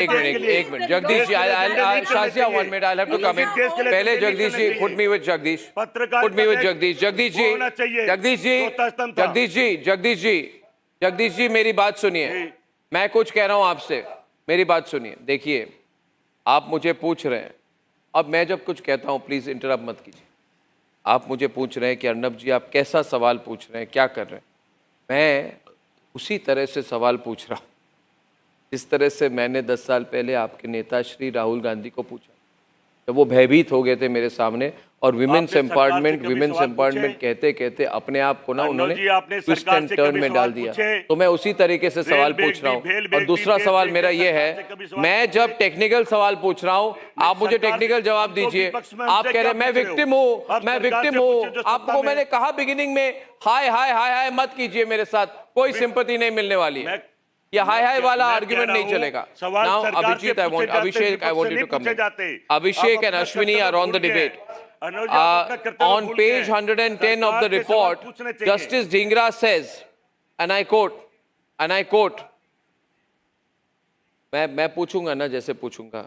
एक minute Jagdish ji, Shazia 1 minute, I'll have to come in. पहले Jagdish ji, put me with Jagdish, put me with Jagdish, Jagdish ji, Jagdish ji, Jagdish ji, Jagdish ji, Jagdish ji, मेरी बात सुनिए, मैं कुछ कह रहा हूं आपसे, मेरी बात सुनिए। देखिए, आप मुझे पूछ रहे हैं, अब मैं जब कुछ कहता हूं प्लीज इंटरप्ट मत कीजिए। आप मुझे पूछ रहे हैं कि अर्नब जी आप कैसा सवाल पूछ रहे हैं, क्या कर रहे हैं, मैं उसी तरह से सवाल पूछ रहा हूं जिस तरह से मैंने 10 साल पहले आपके नेता श्री राहुल गांधी को पूछा, जब वो भयभीत हो गए थे मेरे सामने और विमेंस एम्पावरमेंट कहते कहते अपने आप को ना उन्होंने ट्विस्ट एंड टर्न में डाल दिया। तो मैं उसी तरीके से सवाल पूछ रहा हूँ। और दूसरा सवाल मेरा ये है, मैं जब टेक्निकल सवाल पूछ रहा हूँ आप मुझे टेक्निकल जवाब दीजिए। आप कह रहे हैं मैं विक्टिम हूँ, मैं विक्टिम हूँ। आपको मैंने कहा बिगिनिंग में हाय हाय हाय हाय मत कीजिए मेरे साथ, कोई सिंपैथी नहीं मिलने वाली है। ये हाय हाय वाला आर्गुमेंट नहीं चलेगा। Now Abhijit, Abhishek, I want you to come in. Abhishek and Ashwini are on the debate. On page 110 of the report, Justice Dhingra says, and I quote, मैं पूछूंगा ना जैसे पूछूंगा।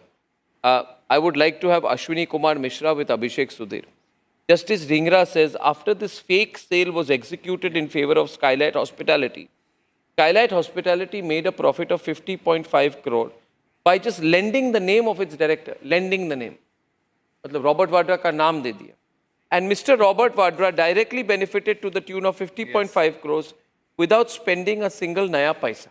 I would like to have Ashwini Kumar Mishra with Abhishek Sudhir. Justice Dhingra says, after this fake sale was executed in favor of Skylight Hospitality, Skylight Hospitality made a profit of 50.5 crore by just lending the name of its director, lending the name. मतलब Robert Vadra का नाम दे दिया. And Mr. Robert Vadra directly benefited to the tune of 50.5 crores without spending a single naya paisa.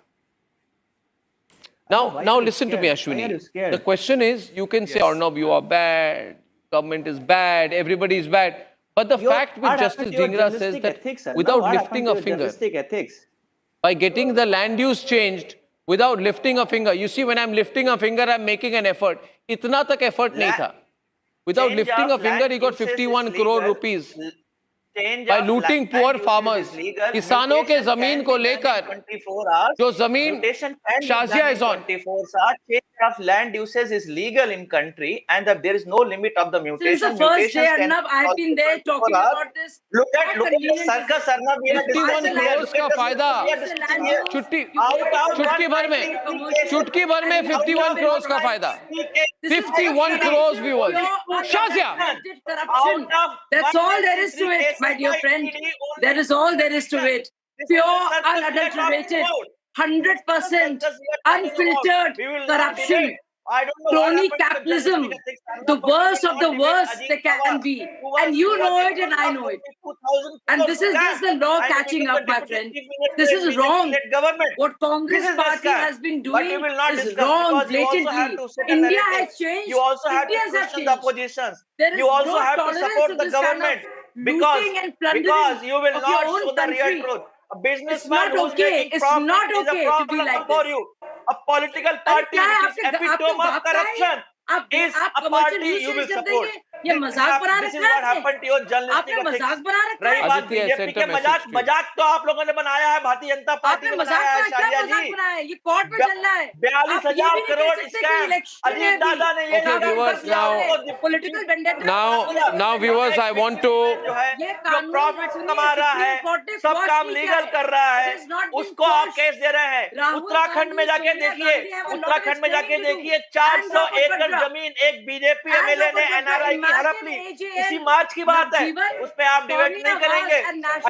Now listen to me, Ashwini. The question is, you can say, Arnab, you are bad, government is bad, everybody is bad. But the fact which Justice Dhingra says that without lifting a finger, by getting the land use changed without lifting a finger. You see, when I'm lifting a finger, I'm making an effort. Itna tak effort nahi tha. Without lifting a finger, he got 51 crore rupees by looting poor farmers. किसानों के जमीन को लेकर जो जमीन Shazia is on. 24 hours, change of land uses is legal in country, and there is no limit of the mutation. Since the first day, Arnab, I've been there talking about this. Look at circus, Arnab. 51 crores का फायदा चुटकी भर में 51 crores का फायदा. 51 crores viewers. Shazia. That's all there is to it, my dear friend. That is all there is to it. Pure, unadulterated, 100% unfiltered corruption, crony capitalism, the worst of the worst there can be. And you know it and I know it. And this is the law catching up, my friend. This is wrong. What Congress party has been doing is wrong, blatantly. India has changed. You also have to Indians have question the changed. positions. There is You also no have to tolerance support to the this kind of government looting and plundering because you will of your not own show the real country. truth. A businessman It's not who's okay. making It's profit not is a okay to be problem like for this. you. A political party which is epitome of corruption is a party you will support. ये मजाक बना This is रखा what है happened to your journalistic आपने मजाक ethics. बना रखा रही है बात आदित्य, बीजेपी के center मजाक message, मजाक तो आप लोगों ने बनाया है, भारतीय जनता पार्टी आपने ने मजाक बनाया है. बनाया क्या शालिया मजाक जी, बनाया है ये कोर्ट में चल रहा है 42,000 करोड़ स्कैम अजीत दादा ने ये Okay, viewers, political vendetta now viewers, I want to जो है जो प्रॉफिट कमा रहा है सब काम लीगल कर रहा है उसको आप केस दे रहे हैं. उत्तराखंड में जाके देखिए 400 एकड़ जमीन एक बीजेपी एमएलए ने एनआरआई की हड़प ली. इसी मार्च की बात है, उस पे आप डिबेट नहीं करेंगे.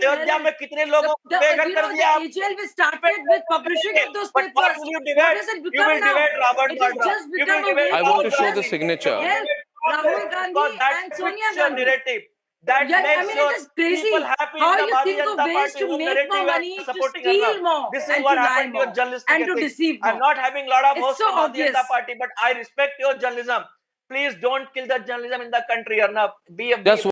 अयोध्या में कितने लोगों को बेघर कर दिया आप. But what will you debate? You will debate Robert Vadra. You will debate I want to show the signature. Rahul Gandhi and Sonia Gandhi. narrative that Yeah, makes I mean, your it is crazy people happy how in the you Bharatiya think of Janata ways Party to whose make narrative more you are money, to supporting steal Arnab. more, This is and what to lie happened to your more, journalistic and to ethics. deceive I'm more. not having a lot of It's hosts so from Bharatiya Janata obvious. Party, but I respect your journalism. Please don't kill the journalism in the country, Arnab. Be a Just